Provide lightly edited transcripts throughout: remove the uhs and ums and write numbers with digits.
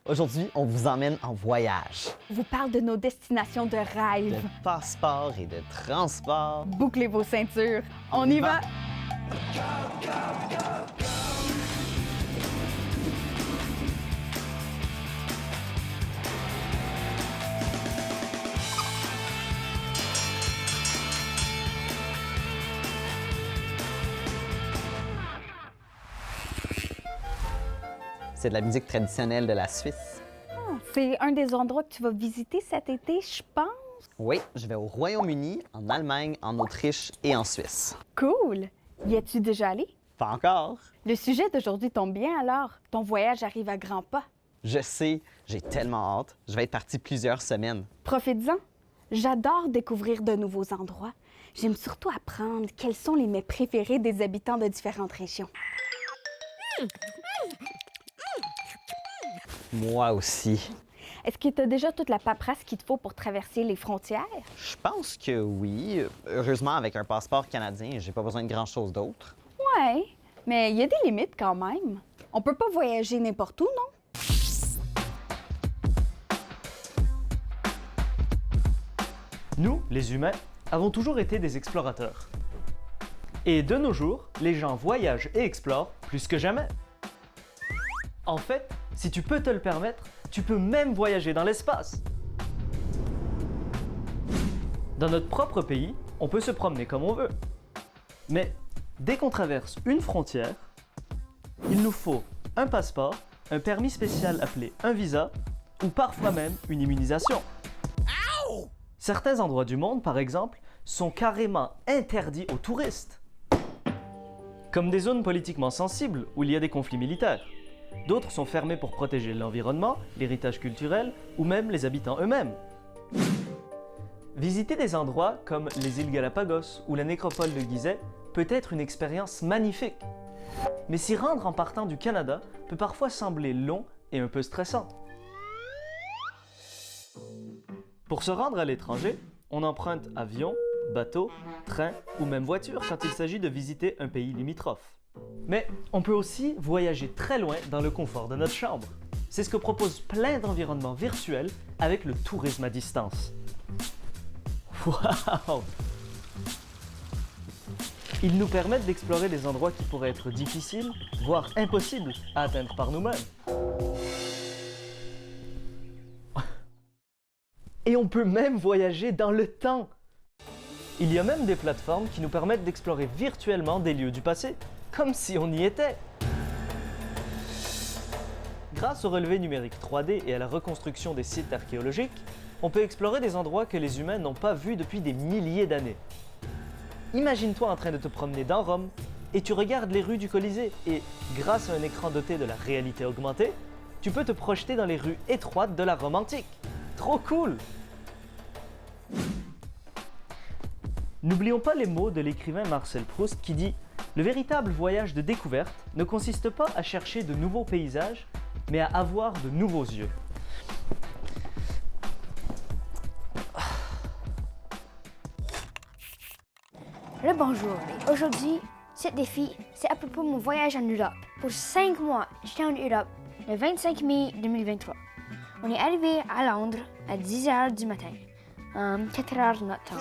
Aujourd'hui, on vous emmène en voyage. On vous parle de nos destinations de rêve. De passeport et de transport. Bouclez vos ceintures. On y va! C'est de la musique traditionnelle de la Suisse. C'est un des endroits que tu vas visiter cet été, je pense. Oui, je vais au Royaume-Uni, en Allemagne, en Autriche et en Suisse. Cool! Y es-tu déjà allé? Pas encore. Le sujet d'aujourd'hui tombe bien alors. Ton voyage arrive à grands pas. Je sais, j'ai tellement hâte. Je vais être parti plusieurs semaines. Profites-en. J'adore découvrir de nouveaux endroits. J'aime surtout apprendre quels sont les mets préférés des habitants de différentes régions. Moi aussi. Est-ce que tu as déjà toute la paperasse qu'il te faut pour traverser les frontières? Je pense que oui. Heureusement, avec un passeport canadien, j'ai pas besoin de grand-chose d'autre. Ouais, mais il y a des limites quand même. On peut pas voyager n'importe où, non? Nous, les humains, avons toujours été des explorateurs. Et de nos jours, les gens voyagent et explorent plus que jamais. En fait, si tu peux te le permettre, tu peux même voyager dans l'espace. Dans notre propre pays, on peut se promener comme on veut. Mais dès qu'on traverse une frontière, il nous faut un passeport, un permis spécial appelé un visa, ou parfois même une immunisation. Certains endroits du monde, par exemple, sont carrément interdits aux touristes. Comme des zones politiquement sensibles où il y a des conflits militaires. D'autres sont fermés pour protéger l'environnement, l'héritage culturel ou même les habitants eux-mêmes. Visiter des endroits comme les îles Galapagos ou la nécropole de Gizeh peut être une expérience magnifique. Mais s'y rendre en partant du Canada peut parfois sembler long et un peu stressant. Pour se rendre à l'étranger, on emprunte avion, bateau, train ou même voiture quand il s'agit de visiter un pays limitrophe. Mais on peut aussi voyager très loin dans le confort de notre chambre. C'est ce que proposent plein d'environnements virtuels avec le tourisme à distance. Waouh! Ils nous permettent d'explorer des endroits qui pourraient être difficiles, voire impossibles à atteindre par nous-mêmes. Et on peut même voyager dans le temps. Il y a même des plateformes qui nous permettent d'explorer virtuellement des lieux du passé, comme si on y était. Grâce au relevé numérique 3D et à la reconstruction des sites archéologiques, on peut explorer des endroits que les humains n'ont pas vus depuis des milliers d'années. Imagine-toi en train de te promener dans Rome et tu regardes les rues du Colisée et, grâce à un écran doté de la réalité augmentée, tu peux te projeter dans les rues étroites de la Rome antique. Trop cool! N'oublions pas les mots de l'écrivain Marcel Proust qui dit « Le véritable voyage de découverte ne consiste pas à chercher de nouveaux paysages, mais à avoir de nouveaux yeux. » Le bonjour. Aujourd'hui, ce défi, c'est à propos de mon voyage en Europe. Pour 5 mois, j'étais en Europe le 25 mai 2023. On est arrivé à Londres à 10h du matin, 4h de notre temps.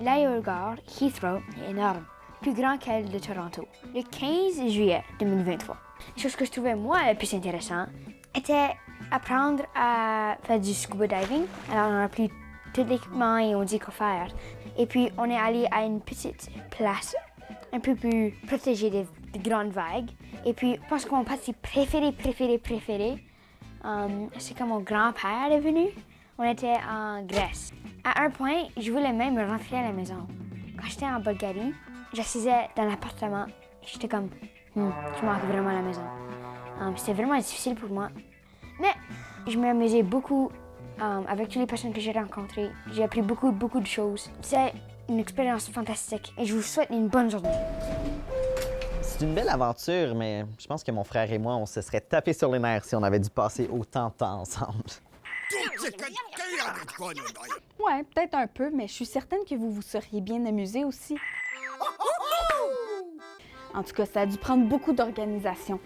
L'aérogare Heathrow est énorme, plus grand qu'elle de Toronto. Le 15 juillet 2023, la chose que je trouvais moi le plus intéressant était apprendre à faire du scuba diving. Alors on a pris tout l'équipement et on dit quoi faire. Et puis on est allé à une petite place un peu plus protégée des grandes vagues. Et puis je pense que mon partie préférée, c'est quand mon grand-père est venu. On était en Grèce. À un point, je voulais même rentrer à la maison. Quand j'étais en Bulgarie, j'assisais dans l'appartement et j'étais comme, je manque vraiment à la maison. C'était vraiment difficile pour moi. Mais je m'amusais beaucoup avec toutes les personnes que j'ai rencontrées. J'ai appris beaucoup de choses. C'est une expérience fantastique et je vous souhaite une bonne journée. C'est une belle aventure, mais je pense que mon frère et moi, on se serait tapé sur les nerfs si on avait dû passer autant de temps ensemble. Ouais, peut-être un peu, mais je suis certaine que vous vous seriez bien amusé aussi. En tout cas, ça a dû prendre beaucoup d'organisation.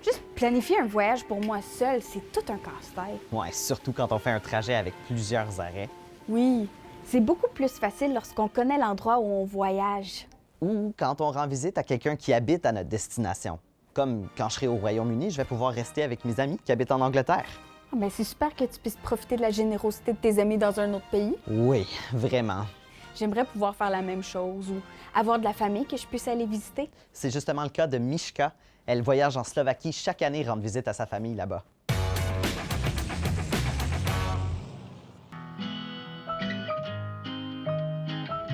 Juste Planifier un voyage pour moi seule, c'est tout un casse-tête. Ouais, surtout quand on fait un trajet avec plusieurs arrêts. Oui, c'est beaucoup plus facile lorsqu'on connaît l'endroit où on voyage. Ou quand on rend visite à quelqu'un qui habite à notre destination. Comme quand je serai au Royaume-Uni, je vais pouvoir rester avec mes amis qui habitent en Angleterre. Ah, ben, c'est super que tu puisses profiter de la générosité de tes amis dans un autre pays. Oui, vraiment. J'aimerais pouvoir faire la même chose ou avoir de la famille que je puisse aller visiter. C'est justement le cas de Miška. Elle voyage en Slovaquie chaque année rendre visite à sa famille là-bas.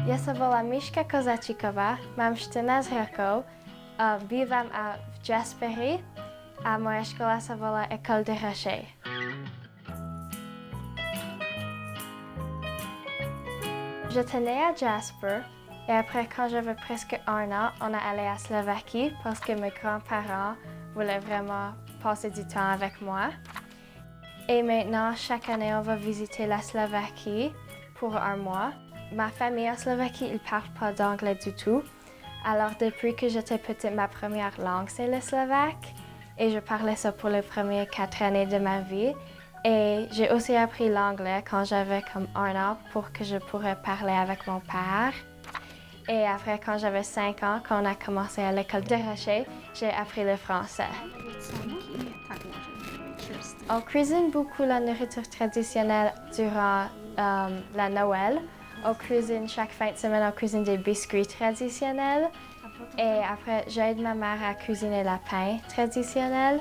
Ja sa volám Miška Kozačíková, mám 14 rokov, bývam v Jasperi a moja škola sa volá École de Rocher. J'étais née à Jasper et après, quand j'avais presque 1 an, on est allé à Slovaquie parce que mes grands-parents voulaient vraiment passer du temps avec moi. Et maintenant, chaque année, on va visiter la Slovaquie pour 1 mois. Ma famille en Slovaquie, ils ne parlent pas d'anglais du tout. Alors, depuis que j'étais petite, ma première langue, c'est le slovaque. Et je parlais ça pour les premières 4 années de ma vie. Et j'ai aussi appris l'anglais quand j'avais comme 1 an pour que je pourrais parler avec mon père. Et après, quand j'avais 5 ans, quand on a commencé à l'école de Rocher, j'ai appris le français. On cuisine beaucoup la nourriture traditionnelle durant la Noël. On cuisine chaque fin de semaine, on cuisine des biscuits traditionnels. Et après, j'aide ma mère à cuisiner le pain traditionnel.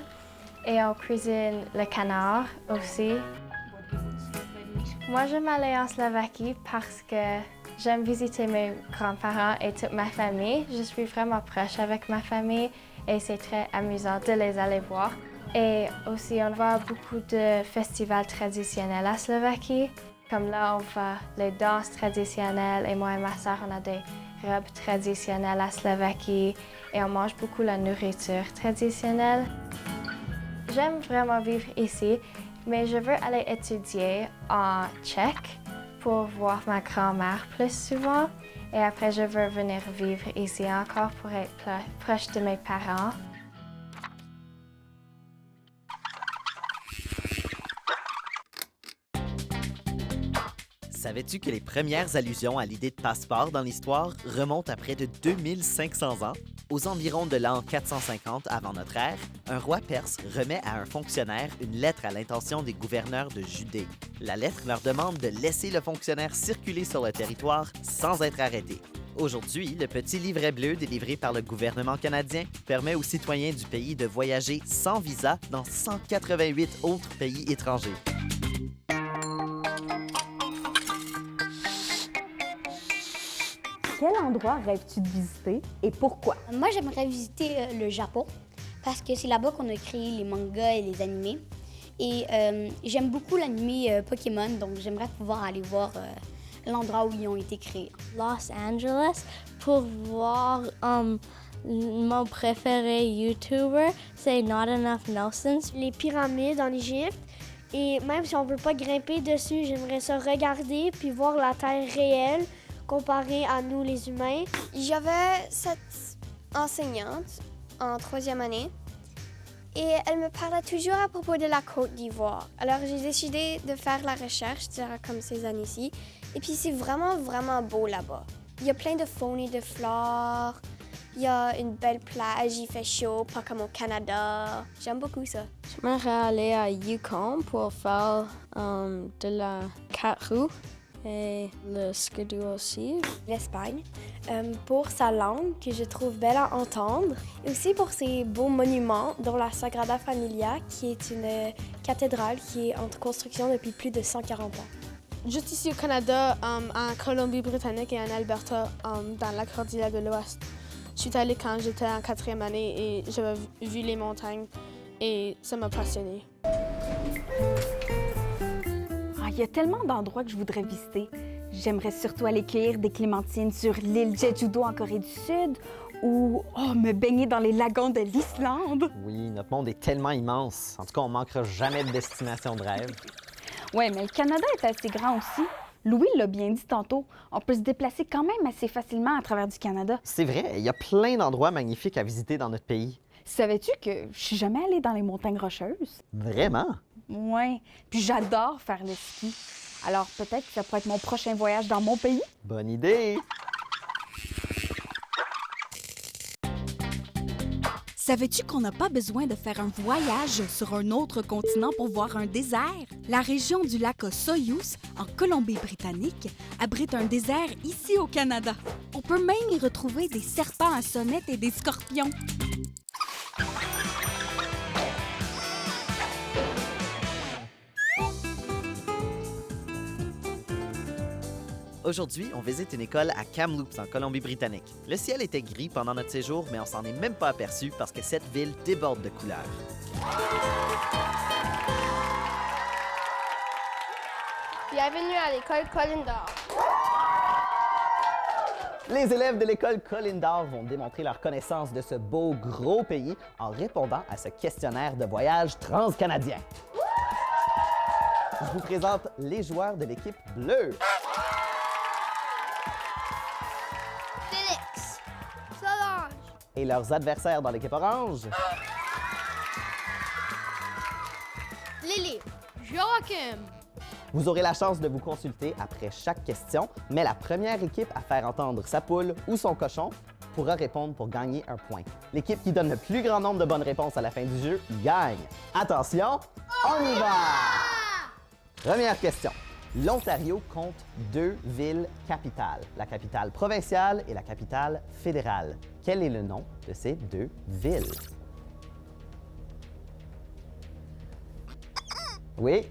Et on cuisine le canard aussi. Moi, j'aime aller en Slovaquie parce que j'aime visiter mes grands-parents et toute ma famille. Je suis vraiment proche avec ma famille et c'est très amusant de les aller voir. Et aussi, on voit beaucoup de festivals traditionnels à Slovaquie. Comme là, on voit les danses traditionnelles et moi et ma sœur, on a des robes traditionnelles à Slovaquie et on mange beaucoup la nourriture traditionnelle. J'aime vraiment vivre ici, mais je veux aller étudier en Tchèque pour voir ma grand-mère plus souvent. Et après, je veux venir vivre ici encore pour être proche de mes parents. Savais-tu que les premières allusions à l'idée de passeport dans l'histoire remontent à près de 2500 ans? Aux environs de l'an 450 avant notre ère, un roi perse remet à un fonctionnaire une lettre à l'intention des gouverneurs de Judée. La lettre leur demande de laisser le fonctionnaire circuler sur le territoire sans être arrêté. Aujourd'hui, le petit livret bleu délivré par le gouvernement canadien permet aux citoyens du pays de voyager sans visa dans 188 autres pays étrangers. Quel endroit rêves-tu de visiter et pourquoi? Moi, j'aimerais visiter le Japon parce que c'est là-bas qu'on a créé les mangas et les animés. Et j'aime beaucoup l'animé Pokémon, donc j'aimerais pouvoir aller voir l'endroit où ils ont été créés. Los Angeles pour voir mon préféré YouTuber, c'est Not Enough Nelson. Les pyramides en Égypte. Et même si on ne veut pas grimper dessus, j'aimerais ça regarder puis voir la Terre réelle comparée à nous les humains. J'avais cette enseignante en 3e année et elle me parlait toujours à propos de la Côte d'Ivoire. Alors j'ai décidé de faire la recherche, comme ces années-ci. Et puis c'est vraiment, vraiment beau là-bas. Il y a plein de faune et de flore. Il y a une belle plage, il fait chaud, pas comme au Canada. J'aime beaucoup ça. J'aimerais aller à Yukon pour faire de la 4 roues et le skidoo aussi. L'Espagne, pour sa langue que je trouve belle à entendre, et aussi pour ses beaux monuments, dont la Sagrada Familia, qui est une cathédrale qui est en construction depuis plus de 140 ans. Juste ici au Canada, en Colombie-Britannique et en Alberta, dans la cordillère de l'Ouest. Je suis allée quand j'étais en 4e année et j'avais vu les montagnes et ça m'a passionnée. Il y a tellement d'endroits que je voudrais visiter. J'aimerais surtout aller cueillir des clémentines sur l'île Jeju-do en Corée du Sud ou me baigner dans les lagons de l'Islande. Oui, notre monde est tellement immense. En tout cas, on manquera jamais de destination de rêve. Oui, mais le Canada est assez grand aussi. Louis l'a bien dit tantôt, on peut se déplacer quand même assez facilement à travers du Canada. C'est vrai, il y a plein d'endroits magnifiques à visiter dans notre pays. Savais-tu que je suis jamais allée dans les montagnes rocheuses? Vraiment? Ouais, puis j'adore faire le ski. Alors peut-être que ça pourrait être mon prochain voyage dans mon pays. Bonne idée! Savais-tu qu'on n'a pas besoin de faire un voyage sur un autre continent pour voir un désert? La région du lac Soyouz, en Colombie-Britannique, abrite un désert ici au Canada. On peut même y retrouver des serpents à sonnettes et des scorpions. Aujourd'hui, on visite une école à Kamloops, en Colombie-Britannique. Le ciel était gris pendant notre séjour, mais on s'en est même pas aperçu parce que cette ville déborde de couleurs. Bienvenue à l'école Collindor. Les élèves de l'école Collindor vont démontrer leur connaissance de ce beau gros pays en répondant à ce questionnaire de voyage transcanadien. Je vous présente les joueurs de l'équipe bleue. Félix. Solange. Et leurs adversaires dans l'équipe orange. Lily. Joachim. Vous aurez la chance de vous consulter après chaque question, mais la première équipe à faire entendre sa poule ou son cochon pourra répondre pour gagner un point. L'équipe qui donne le plus grand nombre de bonnes réponses à la fin du jeu gagne. Attention, on y va! Première question. L'Ontario compte 2 villes capitales, la capitale provinciale et la capitale fédérale. Quel est le nom de ces 2 villes? Oui?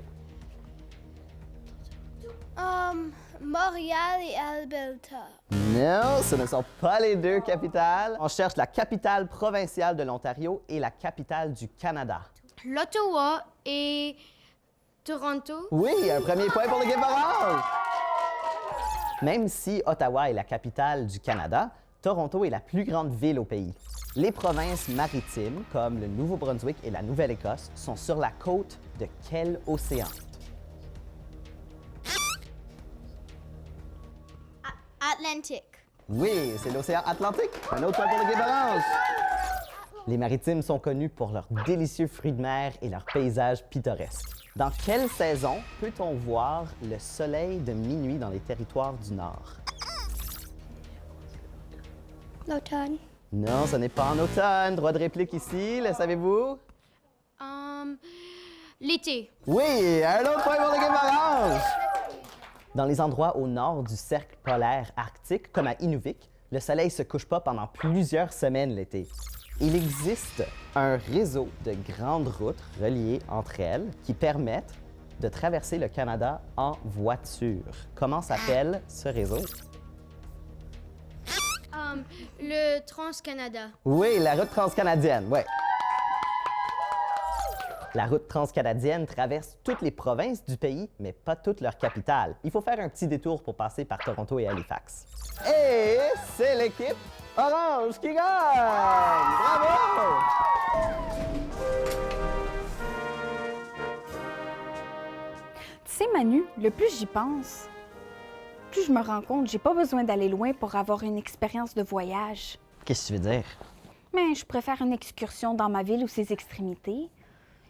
Montréal et Alberta. Non, ce ne sont pas les 2 capitales. On cherche la capitale provinciale de l'Ontario et la capitale du Canada. L'Ottawa et Toronto. Oui, un premier point pour l'équipe orange! Même si Ottawa est la capitale du Canada, Toronto est la plus grande ville au pays. Les provinces maritimes, comme le Nouveau-Brunswick et la Nouvelle-Écosse, sont sur la côte de quel océan? Atlantique. Oui, c'est l'océan Atlantique. Un autre point pour l'équipe orange. Les maritimes sont connus pour leurs délicieux fruits de mer et leurs paysages pittoresques. Dans quelle saison peut-on voir le soleil de minuit dans les territoires du Nord? L'automne. Non, ce n'est pas en automne. Droit de réplique ici, le savez-vous? L'été. Oui, un autre point pour l'équipe orange. Dans les endroits au nord du cercle polaire arctique, comme à Inuvik, le soleil se couche pas pendant plusieurs semaines l'été. Il existe un réseau de grandes routes reliées entre elles qui permettent de traverser le Canada en voiture. Comment s'appelle ce réseau? Le Trans-Canada. Oui, la route transcanadienne, oui. La route transcanadienne traverse toutes les provinces du pays, mais pas toutes leurs capitales. Il faut faire un petit détour pour passer par Toronto et Halifax. Et c'est l'équipe orange qui gagne! Bravo! Tu sais, Manu, le plus j'y pense, plus je me rends compte, j'ai pas besoin d'aller loin pour avoir une expérience de voyage. Qu'est-ce que tu veux dire? Mais je préfère une excursion dans ma ville ou ses extrémités.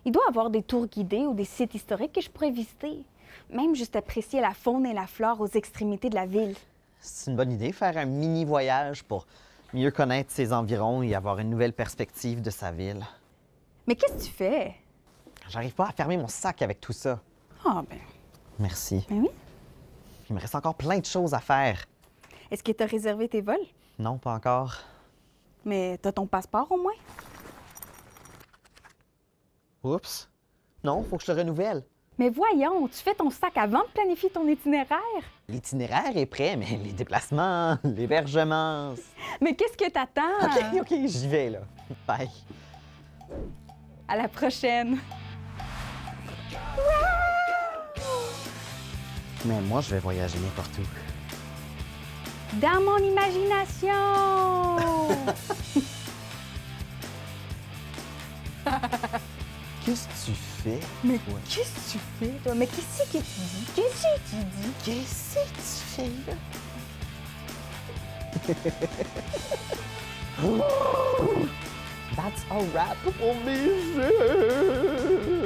Il doit y avoir des tours guidés ou des sites historiques que je pourrais visiter. Même juste apprécier la faune et la flore aux extrémités de la ville. C'est une bonne idée, faire un mini-voyage pour mieux connaître ses environs et avoir une nouvelle perspective de sa ville. Mais qu'est-ce que tu fais? J'arrive pas à fermer mon sac avec tout ça. Ah, ben. Merci. Ben oui. Il me reste encore plein de choses à faire. Est-ce que tu as réservé tes vols? Non, pas encore. Mais t'as ton passeport au moins? Oups. Non, faut que je le renouvelle. Mais voyons, tu fais ton sac avant de planifier ton itinéraire? L'itinéraire est prêt, mais les déplacements, l'hébergement... Mais qu'est-ce que t'attends? OK, j'y vais, là. Bye. À la prochaine. Mais moi, je vais voyager n'importe où. Dans mon imagination! Qu'est-ce que tu fais? Mais qu'est-ce que tu fais, toi? Mais qu'est-ce que tu dis? Qu'est-ce que tu dis? Qu'est-ce que tu fais, là? That's a wrap pour mes jeux!